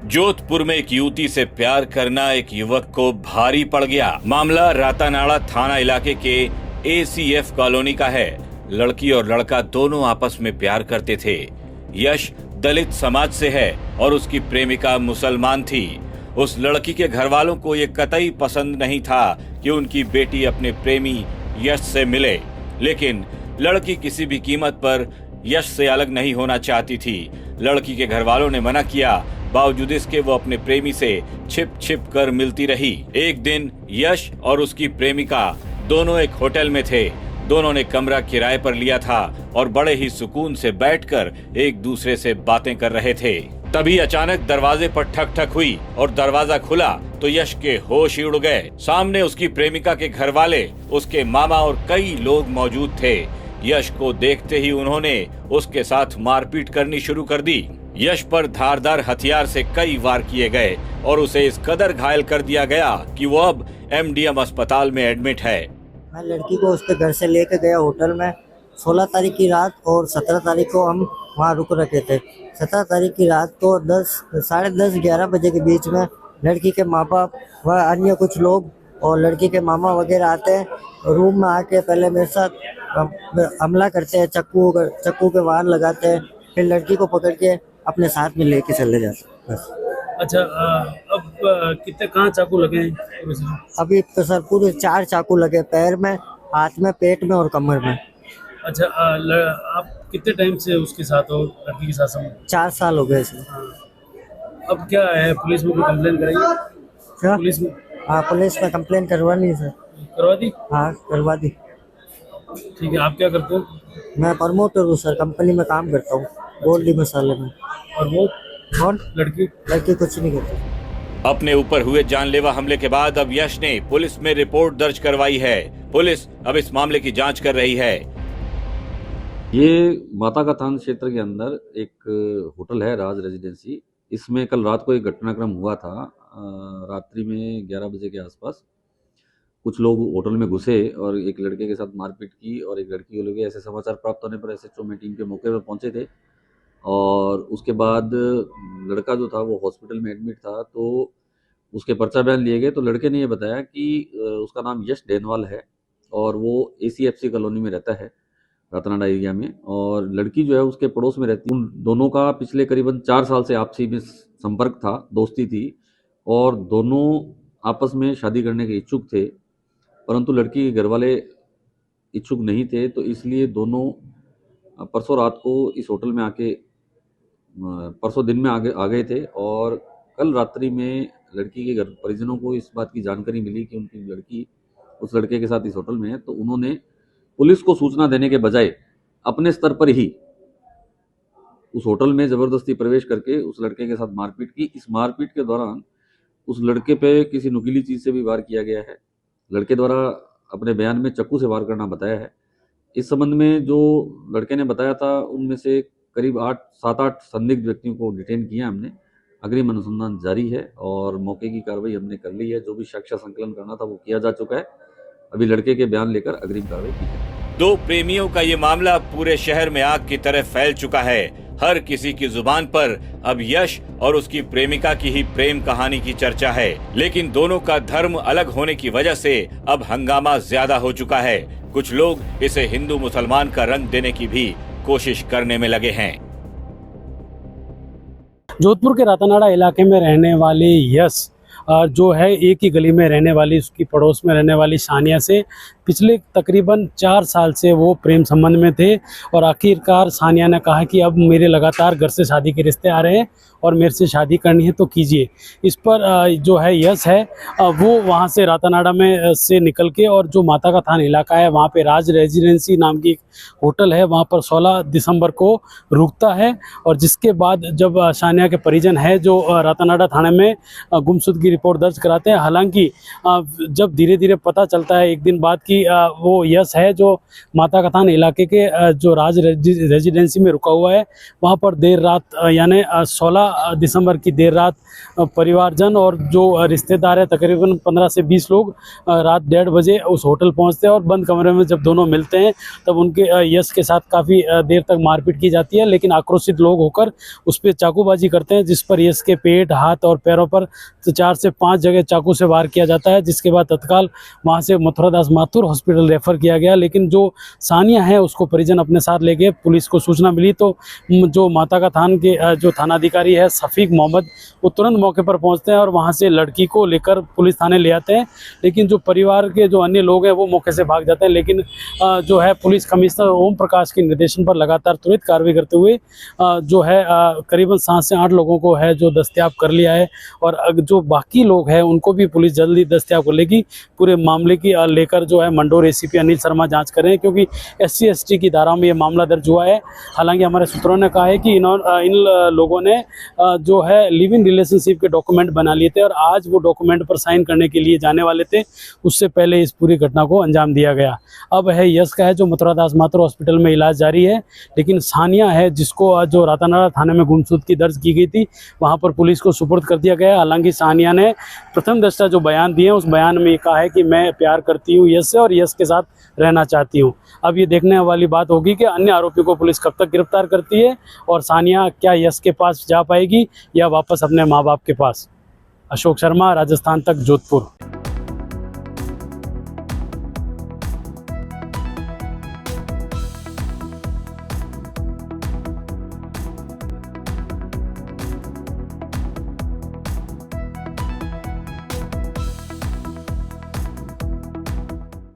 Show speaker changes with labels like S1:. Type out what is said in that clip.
S1: जोधपुर में एक युवती से प्यार करना एक युवक को भारी पड़ गया। मामला रातानाड़ा थाना इलाके के ACF कॉलोनी का है। लड़की और लड़का दोनों आपस में प्यार करते थे। यश दलित समाज से है और उसकी प्रेमिका मुसलमान थी। उस लड़की के घर वालों को ये कतई पसंद नहीं था कि उनकी बेटी अपने प्रेमी यश से मिले, लेकिन लड़की किसी भी कीमत पर यश से अलग नहीं होना चाहती थी। लड़की के घर वालों ने मना किया, बावजूद इसके वो अपने प्रेमी से छिप छिप कर मिलती रही। एक दिन यश और उसकी प्रेमिका दोनों एक होटल में थे। दोनों ने कमरा किराए पर लिया था और बड़े ही सुकून से बैठकर एक दूसरे से बातें कर रहे थे। तभी अचानक दरवाजे पर ठक ठक हुई और दरवाजा खुला तो यश के होश ही उड़ गए। सामने उसकी प्रेमिका के घर वाले, उसके मामा और कई लोग मौजूद थे। यश को देखते ही उन्होंने उसके साथ मारपीट करनी शुरू कर दी। यश पर धारदार हथियार से कई वार किए गए और उसे इस कदर घायल कर दिया गया कि वो अब MDM अस्पताल में एडमिट है।
S2: मैं लड़की को उसके घर से लेकर गया होटल में 16 तारीख की रात, और 17 तारीख को हम वहाँ रुक रखे थे। 17 तारीख की रात को 10, 10:30, 11 बजे के बीच में लड़की के माँ बाप व अन्य कुछ लोग और लड़की के मामा वगैरह आते हैं। रूम में आके पहले मेरे साथ हमला करते हैं, चक्कू के वार लगाते हैं, फिर लड़की को पकड़ के अपने साथ में लेके चले जाते हैं। बस।
S3: अच्छा, अब कितने कहाँ चाकू लगे हैं?
S2: अभी तो सर पूरे 4 चाकू लगे, पैर में, हाथ में, पेट में और कमर में।
S3: अच्छा, आप कितने टाइम से उसके साथ हो, लड़की के साथ?
S2: 4 साल हो गए सर।
S3: अब क्या है, पुलिस में कोई कंप्लेन कराई?
S2: क्या?
S3: पुलिस में?
S2: हाँ, पुलिस में कंप्लेन करवानी है सर।
S3: करवा दी?
S2: हाँ, करवा दी।
S3: ठीक है, आप क्या करते हो?
S2: मैं प्रमोटर हूँ सर, कंपनी में काम करता हूँ, गोल्डी मसाले में।
S3: और वो
S2: कौन?
S3: लड़की
S2: कुछ नहीं करती।
S1: अपने ऊपर हुए जानलेवा हमले के बाद अब यश ने पुलिस में रिपोर्ट दर्ज करवाई है। पुलिस अब इस मामले की जांच कर रही है।
S4: ये माता का थान क्षेत्र के अंदर एक होटल है, राज रेजिडेंसी। इसमें कल रात को एक घटनाक्रम हुआ था। रात्रि में 11 बजे के आसपास कुछ लोग होटल में घुसे और एक लड़के के साथ मारपीट की और एक लड़की को ले गए। ऐसे समाचार प्राप्त होने पर SHO में टीम के मौके पर पहुंचे थे और उसके बाद लड़का जो था वो हॉस्पिटल में एडमिट था, तो उसके पर्चा बयान लिए गए। तो लड़के ने ये बताया कि उसका नाम यश डेनवाल है और वो ACFC कॉलोनी में रहता है, रातानाडा एरिया में, और लड़की जो है उसके पड़ोस में रहती है। उन दोनों का पिछले करीबन 4 साल से आपसी में संपर्क था, दोस्ती थी और दोनों आपस में शादी करने के इच्छुक थे, परंतु लड़की के घर वाले इच्छुक नहीं थे। तो इसलिए दोनों परसों रात को इस होटल में आके परसों दिन में आ गए थे और कल रात्रि में लड़की के घर परिजनों को इस बात की जानकारी मिली कि उनकी लड़की उस लड़के के साथ इस होटल में है। तो उन्होंने पुलिस को सूचना देने के बजाय अपने स्तर पर ही उस होटल में जबरदस्ती प्रवेश करके उस लड़के के साथ मारपीट की। इस मारपीट के दौरान उस लड़के पे किसी नुकीली चीज से भी वार किया गया है। लड़के द्वारा अपने बयान में चाकू से वार करना बताया है। इस संबंध में जो लड़के ने बताया था उनमें से करीब 7-8 संदिग्ध व्यक्तियों को डिटेन किया हमने। अग्रिम अनुसंधान जारी है और मौके की कार्रवाई हमने कर ली है। जो भी साक्ष्य संकलन करना था वो किया जा चुका है। अभी लड़के के बयान लेकर अग्रिम कार्रवाई की है।
S1: दो प्रेमियों का ये मामला पूरे शहर में आग की तरह फैल चुका है। हर किसी की जुबान पर अब यश और उसकी प्रेमिका की ही प्रेम कहानी की चर्चा है, लेकिन दोनों का धर्म अलग होने की वजह से अब हंगामा ज्यादा हो चुका है। कुछ लोग इसे हिंदू मुसलमान का रंग देने की भी कोशिश करने में लगे हैं।
S3: जोधपुर के रातानाडा इलाके में रहने वाले यश जो है एक ही गली में रहने वाली, उसकी पड़ोस में रहने वाली सानिया से पिछले तकरीबन 4 साल से वो प्रेम संबंध में थे और आखिरकार सानिया ने कहा कि अब मेरे लगातार घर से शादी के रिश्ते आ रहे हैं और मेरे से शादी करनी है तो कीजिए। इस पर जो है यश है वो वहाँ से रातानाडा में से निकल के और जो माता का थान इलाका है वहाँ पे राज रेजिडेंसी नाम की होटल है, वहाँ पर 16 दिसंबर को रुकता है। और जिसके बाद जब सानिया के परिजन है जो रातानाडा थाने में गुमशुदगी रिपोर्ट दर्ज कराते हैं। हालांकि जब धीरे धीरे पता चलता है एक दिन बाद कि वो यश है जो माता का थान इलाके के जो राज रेजिडेंसी में रुका हुआ है। वहाँ पर देर रात यानी 16 दिसंबर की देर रात परिवारजन और जो रिश्तेदार है तकरीबन 15 से 20 लोग रात 1:30 बजे उस होटल पहुँचते हैं और बंद कमरे में जब दोनों मिलते हैं तब उनके यश के साथ काफ़ी देर तक मारपीट की जाती है, लेकिन आक्रोशित लोग होकर उस पर चाकूबाजी करते हैं, जिस पर यश के पेट, हाथ और पैरों पर 4 से 5 जगह चाकू से वार किया जाता है, जिसके बाद तत्काल वहाँ से मथुरादास माथुर हॉस्पिटल रेफर किया गया। लेकिन जो सानिया है उसको परिजन अपने साथ ले गए। पुलिस को सूचना मिली तो जो माता का थान के जो थानाधिकारी है शफीक मोहम्मद वो तुरंत मौके पर पहुँचते हैं और वहाँ से लड़की को लेकर पुलिस थाने ले आते हैं। लेकिन जो परिवार के जो अन्य लोग हैं वो मौके से भाग जाते हैं। लेकिन जो है पुलिस कमिश्नर ओम प्रकाश के निर्देशन पर लगातार त्वरित कार्रवाई करते हुए जो है करीबन 7 से 8 लोगों को है जो दस्तयाब कर लिया है और जो बाकी लोग हैं उनको भी पुलिस जल्दी दस्तयाब कर लेगी। पूरे मामले की लेकर जो है मंडोर एसीपी अनिल शर्मा जांच कर रहे हैं, क्योंकि SC ST की धारा में ये मामला दर्ज हुआ है। हालांकि हमारे सूत्रों ने कहा है कि इन लोगों ने जो है लिव इन रिलेशनशिप के डॉक्यूमेंट बना लिए थे और आज वो डॉक्यूमेंट पर साइन करने के लिए जाने वाले थे, उससे पहले इस पूरी घटना को अंजाम दिया गया। अब है यश का है जो मथुरादास माथुर हॉस्पिटल में इलाज जारी है, लेकिन सानिया है जिसको जो रातानाड़ा थाने में गुमशुदगी दर्ज की गई थी वहाँ पर पुलिस को सुपुर्द कर दिया गया। हालांकि सानिया ने प्रथम दृष्टया जो बयान दिए उस बयान में ये कहा है कि मैं प्यार करती हूँ यश से और यश के साथ रहना चाहती हूँ। अब ये देखने वाली बात होगी कि अन्य आरोपी को पुलिस कब तक गिरफ्तार करती है और सानिया क्या यश के पास जा पाएगी या वापस अपने माँ बाप के पास। अशोक शर्मा, राजस्थान तक, जोधपुर।